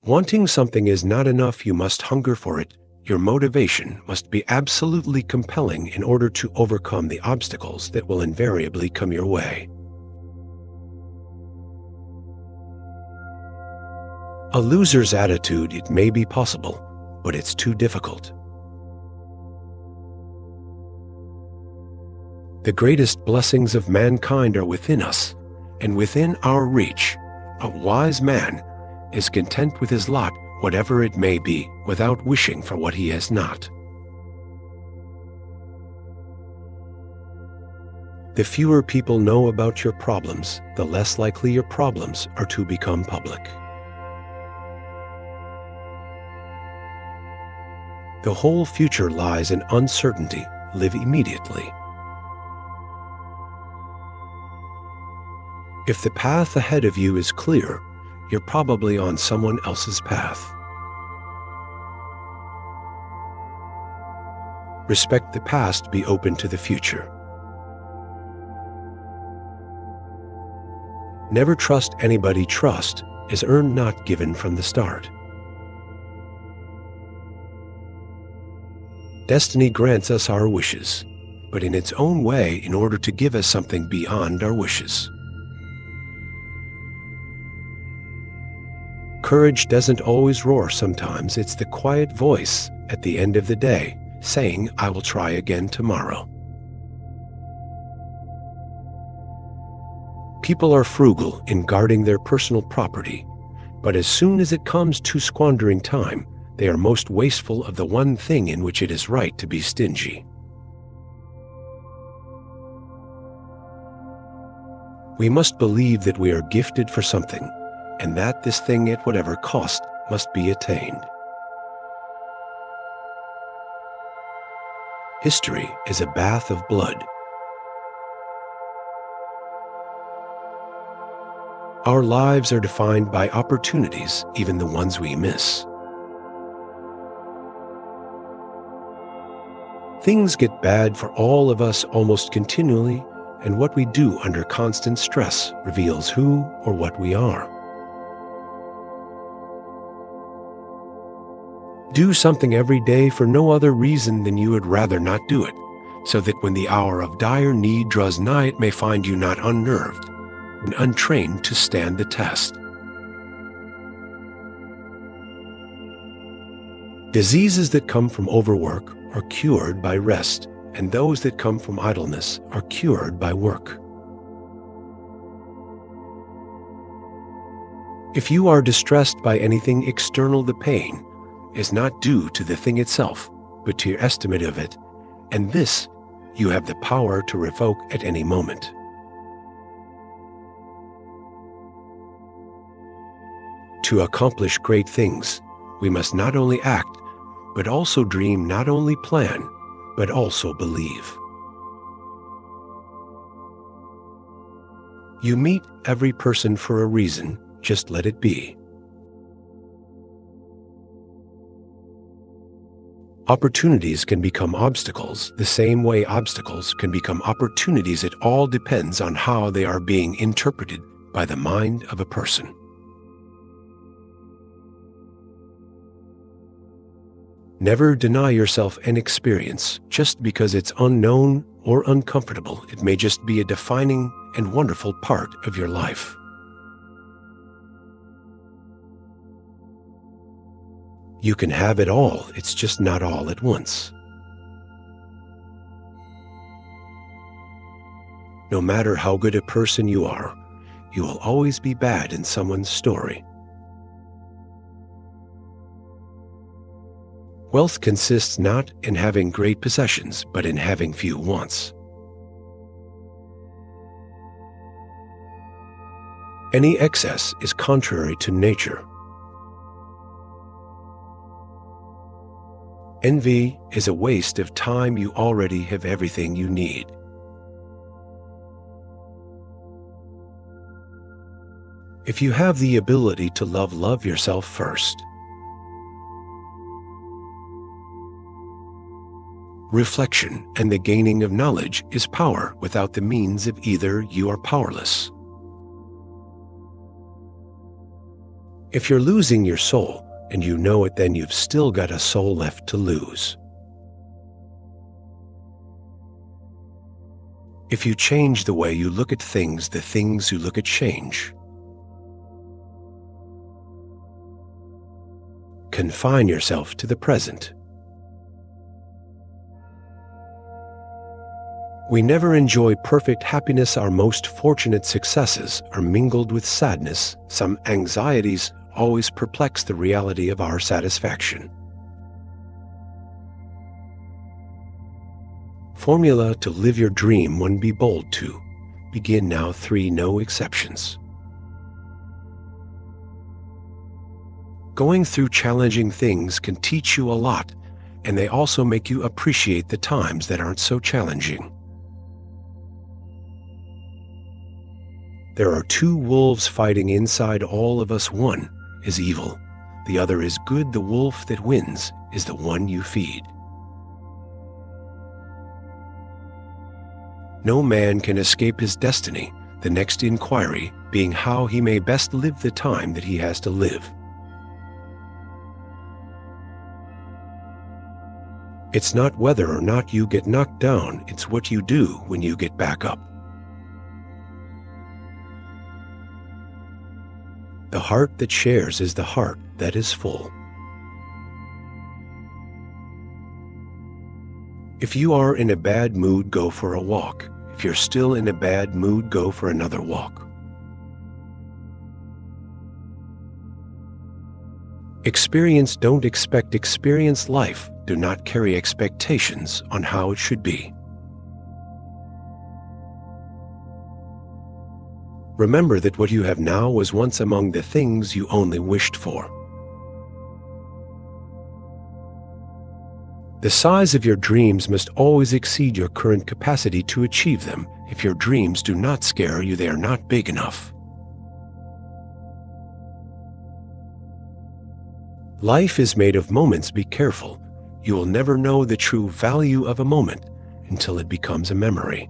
Wanting something is not enough, you must hunger for it. Your motivation must be absolutely compelling in order to overcome the obstacles that will invariably come your way. A loser's attitude, it may be possible, but it's too difficult. The greatest blessings of mankind are within us and within our reach. A wise man is content with his lot, whatever it may be, without wishing for what he has not. The fewer people know about your problems, the less likely your problems are to become public. The whole future lies in uncertainty. Live immediately. If the path ahead of you is clear, you're probably on someone else's path. Respect the past, be open to the future. Never trust anybody. Trust is earned, not given from the start. Destiny grants us our wishes, but in its own way, in order to give us something beyond our wishes. Courage doesn't always roar. Sometimes it's the quiet voice at the end of the day saying, "I will try again tomorrow." People are frugal in guarding their personal property, but as soon as it comes to squandering time, they are most wasteful of the one thing in which it is right to be stingy. We must believe that we are gifted for something, and that this thing, at whatever cost, must be attained. History is a bath of blood. Our lives are defined by opportunities, even the ones we miss. Things get bad for all of us almost continually, and what we do under constant stress reveals who or what we are. Do something every day for no other reason than you would rather not do it, so that when the hour of dire need draws nigh, it may find you not unnerved and untrained to stand the test. Diseases that come from overwork are cured by rest, and those that come from idleness are cured by work. If you are distressed by anything external, the pain is not due to the thing itself, but to your estimate of it, and this you have the power to revoke at any moment. To accomplish great things, we must not only act, but also dream, not only plan, but also believe. You meet every person for a reason, just let it be. Opportunities can become obstacles the same way obstacles can become opportunities. It all depends on how they are being interpreted by the mind of a person. Never deny yourself an experience just because it's unknown or uncomfortable. It may just be a defining and wonderful part of your life. You can have it all, it's just not all at once. No matter how good a person you are, you will always be bad in someone's story. Wealth consists not in having great possessions, but in having few wants. Any excess is contrary to nature. Envy is a waste of time. You already have everything you need. If you have the ability to love yourself first. Reflection and the gaining of knowledge is power. Without the means of either, you are powerless. If you're losing your soul and you know it, then you've still got a soul left to lose. If you change the way you look at things, the things you look at change. Confine yourself to the present. We never enjoy perfect happiness. Our most fortunate successes are mingled with sadness. Some anxieties always perplex the reality of our satisfaction. Formula to live your dream: 1. Be bold. 2. Begin now. 3. No exceptions. Going through challenging things can teach you a lot, and they also make you appreciate the times that aren't so challenging. There are 2 wolves fighting inside all of us. One is evil, the other is good. The wolf that wins is the one you feed. No man can escape his destiny, the next inquiry being how he may best live the time that he has to live. It's not whether or not you get knocked down, it's what you do when you get back up. The heart that shares is the heart that is full. If you are in a bad mood, go for a walk. If you're still in a bad mood, go for another walk. Experience, don't expect. Experience life. Do not carry expectations on how it should be. Remember that what you have now was once among the things you only wished for. The size of your dreams must always exceed your current capacity to achieve them. If your dreams do not scare you, they are not big enough. Life is made of moments. Be careful. You will never know the true value of a moment until it becomes a memory.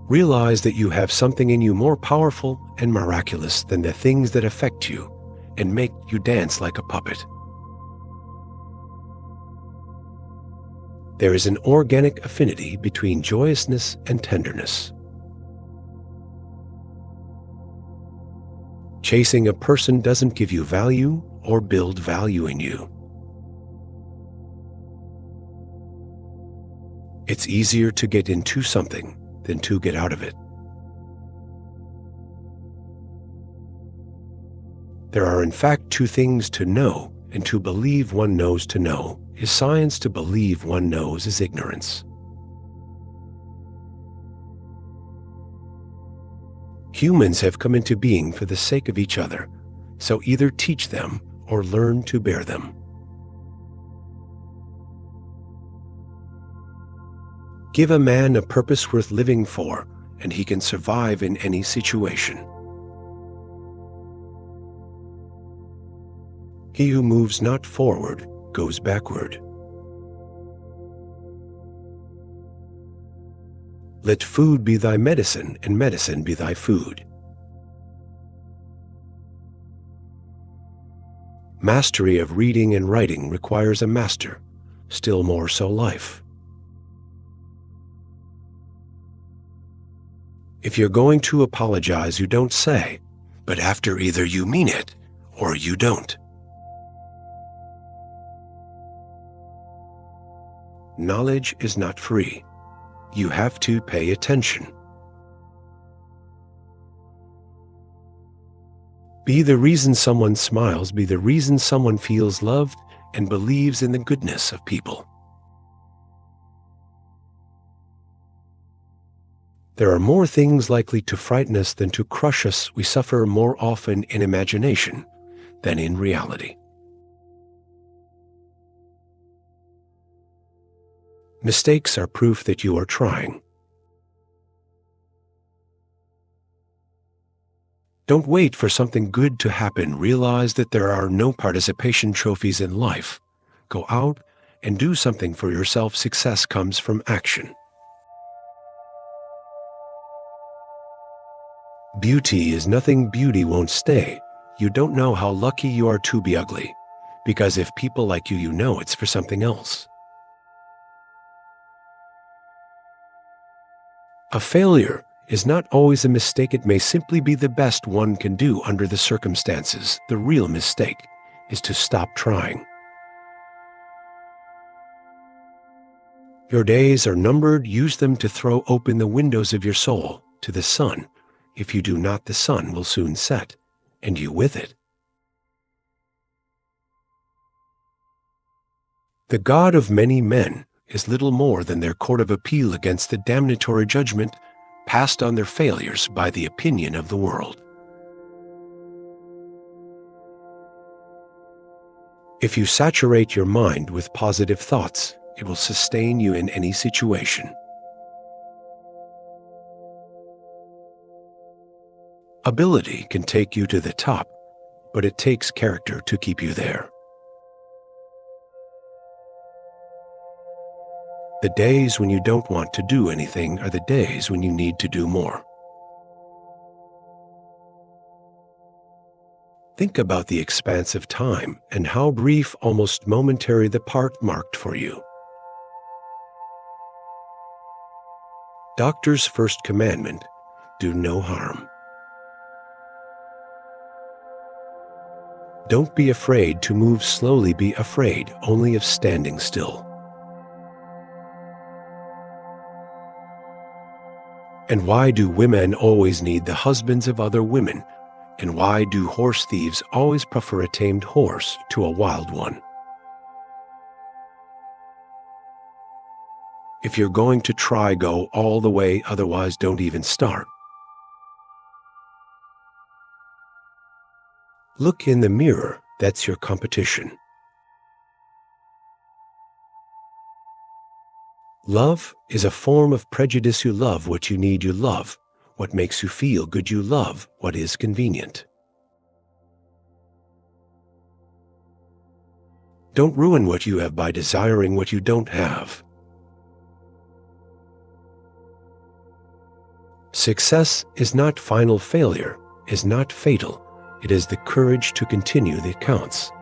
Realize that you have something in you more powerful and miraculous than the things that affect you and make you dance like a puppet. There is an organic affinity between joyousness and tenderness. Chasing a person doesn't give you value or build value in you. It's easier to get into something than to get out of it. There are in fact 2 things to know and to believe. One knows to know is science. To believe one knows is ignorance. Humans have come into being for the sake of each other, so either teach them or learn to bear them. Give a man a purpose worth living for, and he can survive in any situation. He who moves not forward goes backward. Let food be thy medicine, and medicine be thy food. Mastery of reading and writing requires a master, still more so life. If you're going to apologize, you don't say, but after either you mean it or you don't. Knowledge is not free. You have to pay attention. Be the reason someone smiles, be the reason someone feels loved and believes in the goodness of people. There are more things likely to frighten us than to crush us. We suffer more often in imagination than in reality. Mistakes are proof that you are trying. Don't wait for something good to happen. Realize that there are no participation trophies in life. Go out and do something for yourself. Success comes from action. Beauty is nothing beauty won't stay. You don't know how lucky you are to be ugly, because if people like you, you know it's for something else. A failure is not always a mistake. It may simply be the best one can do under the circumstances. The real mistake is to stop trying. Your days are numbered. Use them to throw open the windows of your soul to the sun. If you do not, the sun will soon set, and you with it. The God of many men is little more than their court of appeal against the damnatory judgment passed on their failures by the opinion of the world. If you saturate your mind with positive thoughts, it will sustain you in any situation. Ability can take you to the top, but it takes character to keep you there. The days when you don't want to do anything are the days when you need to do more. Think about the expanse of time and how brief, almost momentary, the part marked for you. Doctor's first commandment: do no harm. Don't be afraid to move slowly. Be afraid only of standing still. And why do women always need the husbands of other women? And why do horse thieves always prefer a tamed horse to a wild one? If you're going to try, go all the way, otherwise don't even start. Look in the mirror, that's your competition. Love is a form of prejudice. You love what you need. You love what makes you feel good. You love what is convenient. Don't ruin what you have by desiring what you don't have. Success is not final. Failure is not fatal. It is the courage to continue that counts.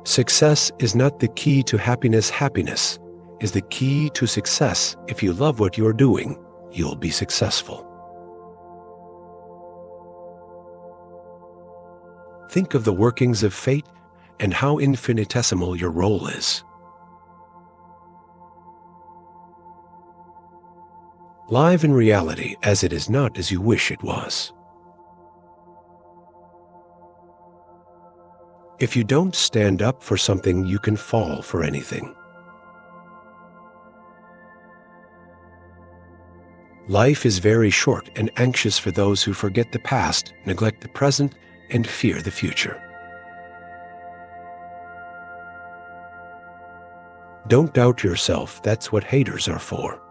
Success is not the key to happiness. Happiness is the key to success. If you love what you're doing, you'll be successful. Think of the workings of fate and how infinitesimal your role is. Live in reality as it is, not as you wish it was. If you don't stand up for something, you can fall for anything. Life is very short and anxious for those who forget the past, neglect the present, and fear the future. Don't doubt yourself. That's what haters are for.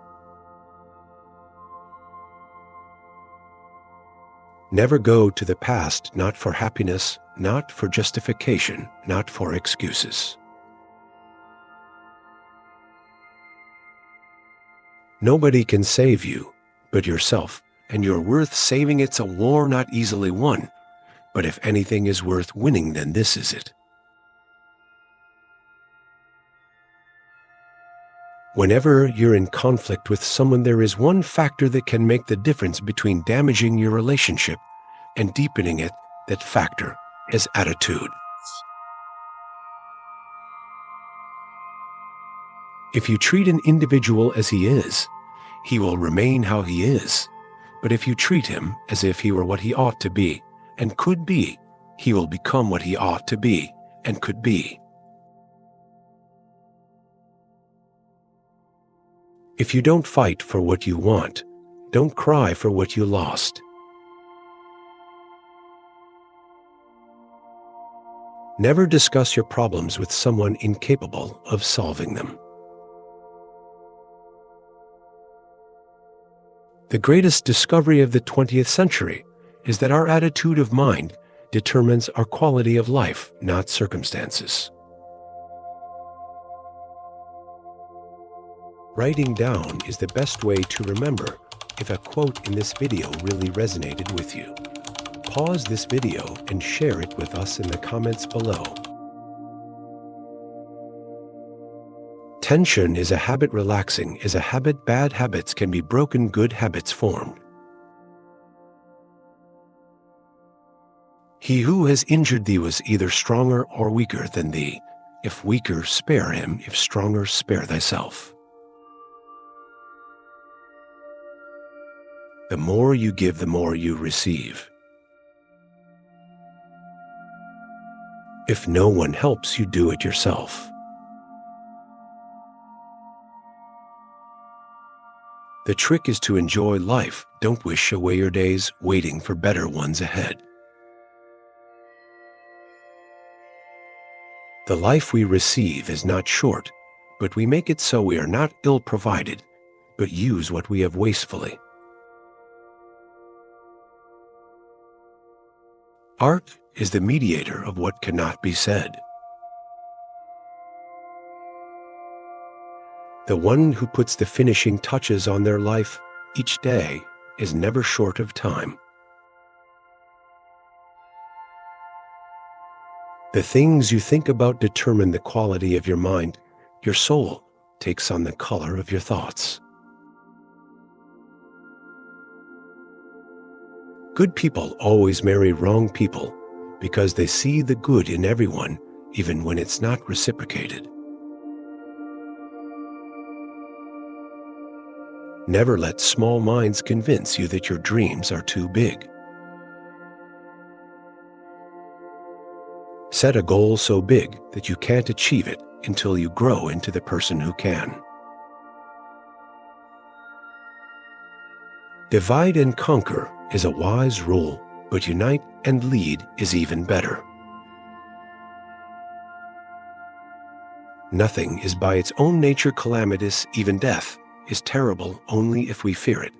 Never go to the past, not for happiness, not for justification, not for excuses. Nobody can save you but yourself, and you're worth saving. It's a war not easily won, but if anything is worth winning, then this is it. Whenever you're in conflict with someone, there is one factor that can make the difference between damaging your relationship and deepening it. That factor is attitude. If you treat an individual as he is, he will remain how he is. But if you treat him as if he were what he ought to be and could be, he will become what he ought to be and could be. If you don't fight for what you want, don't cry for what you lost. Never discuss your problems with someone incapable of solving them. The greatest discovery of the 20th century is that our attitude of mind determines our quality of life, not circumstances. Writing down is the best way to remember if a quote in this video really resonated with you. Pause this video and share it with us in the comments below. Tension is a habit, relaxing is a habit, bad habits can be broken, good habits formed. He who has injured thee was either stronger or weaker than thee. If weaker, spare him; if stronger, spare thyself. The more you give, the more you receive. If no one helps you, do it yourself. The trick is to enjoy life. Don't wish away your days, waiting for better ones ahead. The life we receive is not short, but we make it so we are not ill-provided, but use what we have wastefully. Art is the mediator of what cannot be said. The one who puts the finishing touches on their life each day is never short of time. The things you think about determine the quality of your mind. Your soul takes on the color of your thoughts. Good people always marry wrong people because they see the good in everyone, even when it's not reciprocated. Never let small minds convince you that your dreams are too big. Set a goal so big that you can't achieve it until you grow into the person who can. Divide and conquer is a wise rule, but unite and lead is even better. Nothing is by its own nature calamitous. Even death is terrible only if we fear it.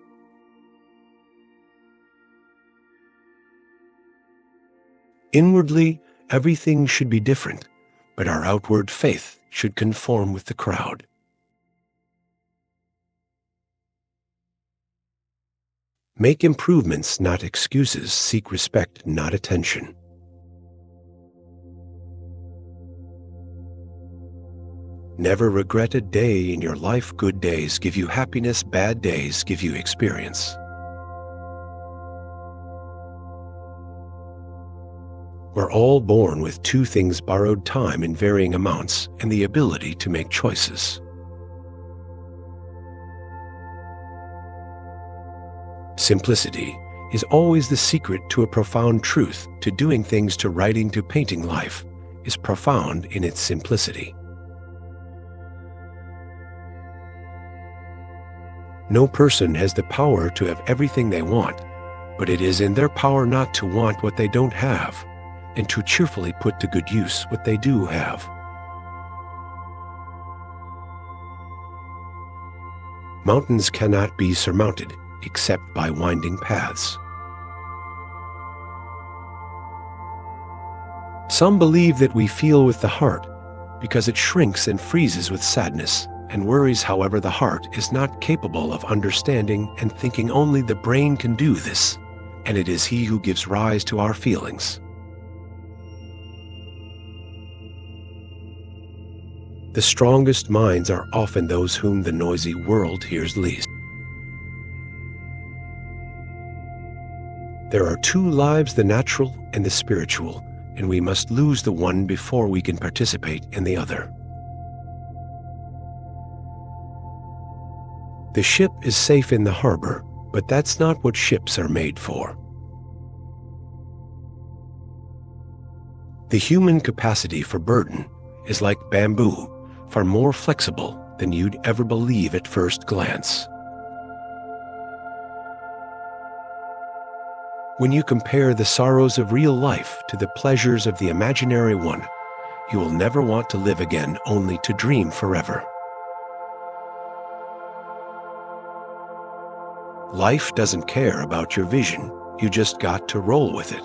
Inwardly, everything should be different, but our outward faith should conform with the crowd. Make improvements, not excuses. Seek respect, not attention. Never regret a day in your life. Good days give you happiness, bad days give you experience. We're all born with two things: borrowed time in varying amounts and the ability to make choices. Simplicity is always the secret to a profound truth. To doing things, to writing, to painting, life is profound in its simplicity. No person has the power to have everything they want, but it is in their power not to want what they don't have, and to cheerfully put to good use what they do have. Mountains cannot be surmounted except by winding paths. Some believe that we feel with the heart because it shrinks and freezes with sadness and worries. However, the heart is not capable of understanding and thinking. Only the brain can do this, and it is he who gives rise to our feelings. The strongest minds are often those whom the noisy world hears least. There are two lives, the natural and the spiritual, and we must lose the one before we can participate in the other. The ship is safe in the harbor, but that's not what ships are made for. The human capacity for burden is like bamboo, far more flexible than you'd ever believe at first glance. When you compare the sorrows of real life to the pleasures of the imaginary one, you will never want to live again, only to dream forever. Life doesn't care about your vision, you just got to roll with it.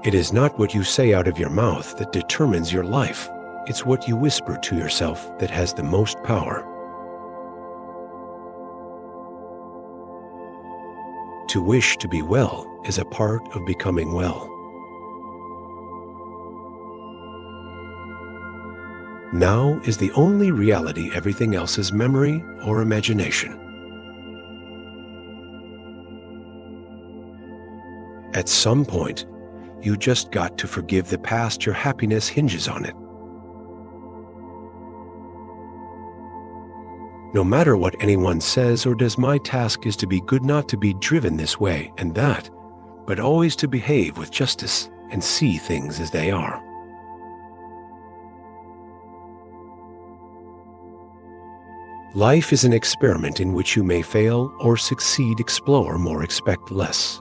It is not what you say out of your mouth that determines your life. It's what you whisper to yourself that has the most power. To wish to be well is a part of becoming well. Now is the only reality. Everything else is memory or imagination. At some point, you just got to forgive the past. Your happiness hinges on it. No matter what anyone says or does, my task is to be good, not to be driven this way and that, but always to behave with justice and see things as they are. Life is an experiment in which you may fail or succeed. Explore more, expect less.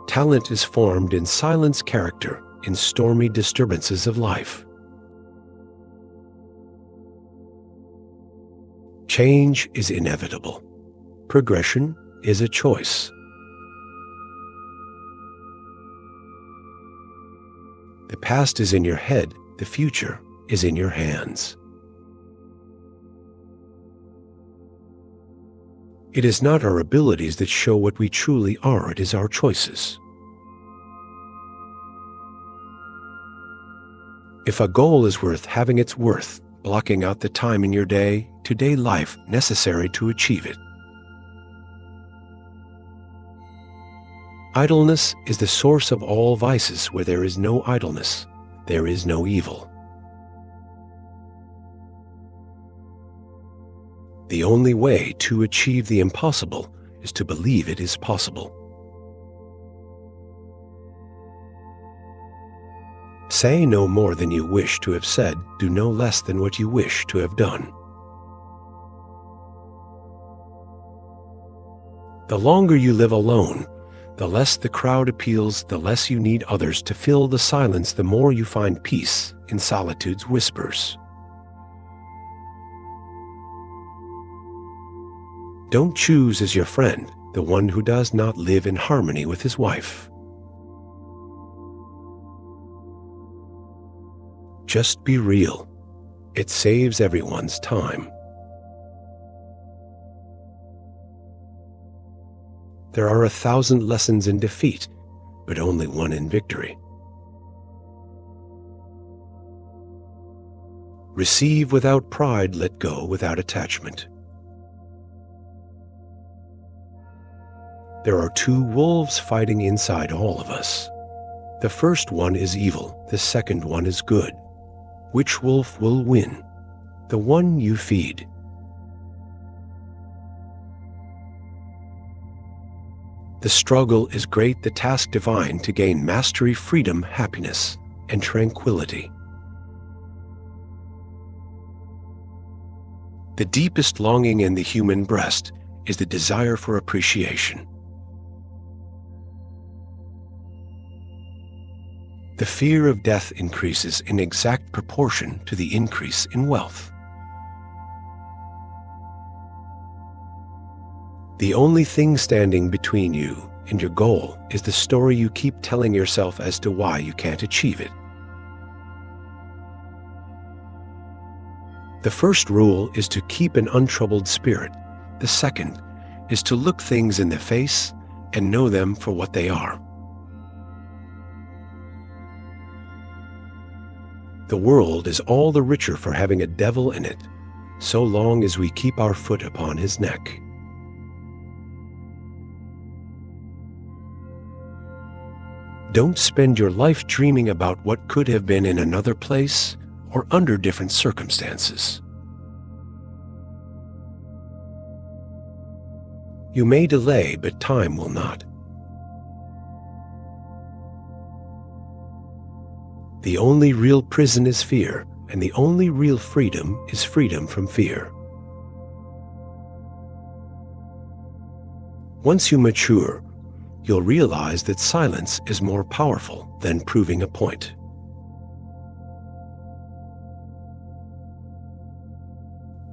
Talent is formed in silence, character in stormy disturbances of life. Change is inevitable. Progression is a choice. The past is in your head, the future is in your hands. It is not our abilities that show what we truly are, it is our choices. If a goal is worth having, it's worth blocking out the time in your day-to-day life necessary to achieve it. Idleness is the source of all vices. Where there is no idleness, there is no evil. The only way to achieve the impossible is to believe it is possible. Say no more than you wish to have said. Do no less than what you wish to have done. The longer you live alone, the less the crowd appeals, the less you need others to fill the silence, the more you find peace in solitude's whispers. Don't choose as your friend the one who does not live in harmony with his wife. Just be real. It saves everyone's time. There are 1,000 lessons in defeat, but only one in victory. Receive without pride, let go without attachment. There are two wolves fighting inside all of us. The first one is evil, the second one is good. Which wolf will win? The one you feed. The struggle is great, the task divine, to gain mastery, freedom, happiness, and tranquility. The deepest longing in the human breast is the desire for appreciation. The fear of death increases in exact proportion to the increase in wealth. The only thing standing between you and your goal is the story you keep telling yourself as to why you can't achieve it. The first rule is to keep an untroubled spirit. The second is to look things in the face and know them for what they are. The world is all the richer for having a devil in it, so long as we keep our foot upon his neck. Don't spend your life dreaming about what could have been in another place or under different circumstances. You may delay, but time will not. The only real prison is fear, and the only real freedom is freedom from fear. Once you mature, you'll realize that silence is more powerful than proving a point.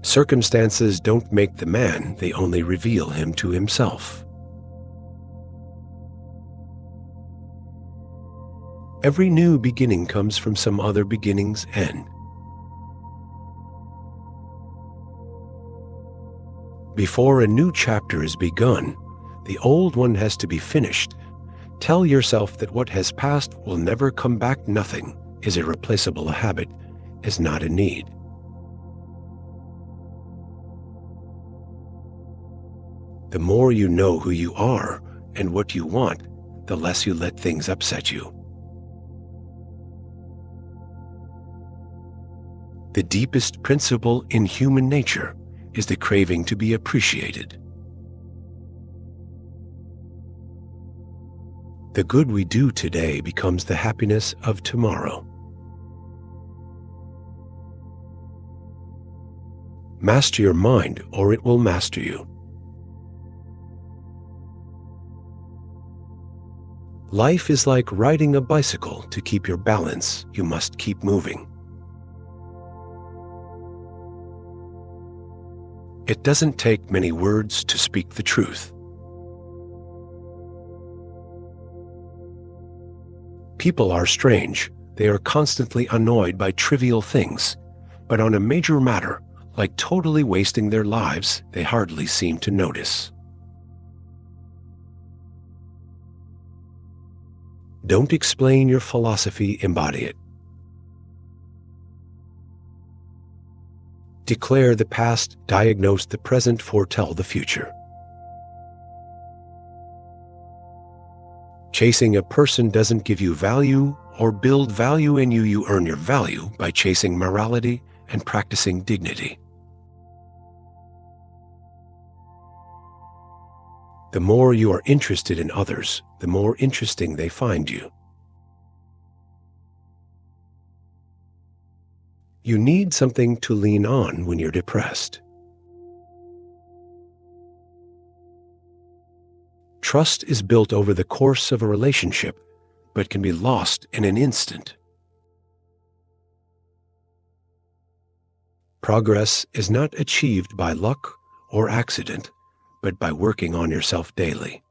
Circumstances don't make the man, they only reveal him to himself. Every new beginning comes from some other beginning's end. Before a new chapter is begun, the old one has to be finished. Tell yourself that what has passed will never come back. Nothing is irreplaceable. A habit is not a need. The more you know who you are and what you want, the less you let things upset you. The deepest principle in human nature is the craving to be appreciated. The good we do today becomes the happiness of tomorrow. Master your mind, or it will master you. Life is like riding a bicycle. To keep your balance, you must keep moving. It doesn't take many words to speak the truth. People are strange. They are constantly annoyed by trivial things, but on a major matter, like totally wasting their lives, they hardly seem to notice. Don't explain your philosophy, embody it. Declare the past, diagnose the present, foretell the future. Chasing a person doesn't give you value or build value in you. You earn your value by chasing morality and practicing dignity. The more you are interested in others, the more interesting they find you. You need something to lean on when you're depressed. Trust is built over the course of a relationship, but can be lost in an instant. Progress is not achieved by luck or accident, but by working on yourself daily.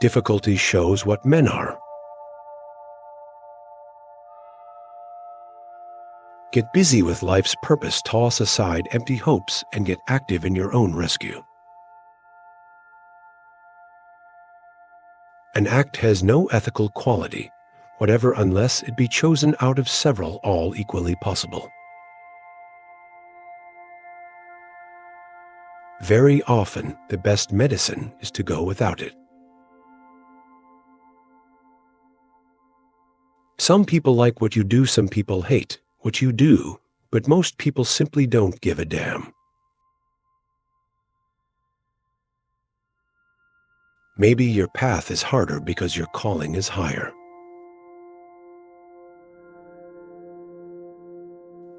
Difficulty shows what men are. Get busy with life's purpose, toss aside empty hopes, and get active in your own rescue. An act has no ethical quality, whatever, unless it be chosen out of several, all equally possible. Very often, the best medicine is to go without it. Some people like what you do, some people hate what you do, but most people simply don't give a damn. Maybe your path is harder because your calling is higher.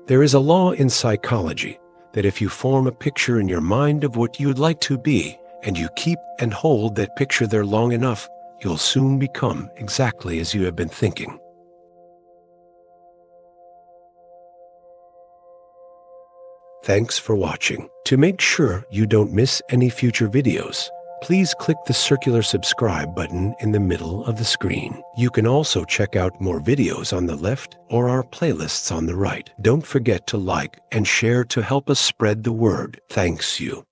There is a law in psychology that if you form a picture in your mind of what you'd like to be, and you keep and hold that picture there long enough, you'll soon become exactly as you have been thinking. Thanks for watching. To make sure you don't miss any future videos, please click the circular subscribe button in the middle of the screen. You can also check out more videos on the left or our playlists on the right. Don't forget to like and share to help us spread the word. Thanks you.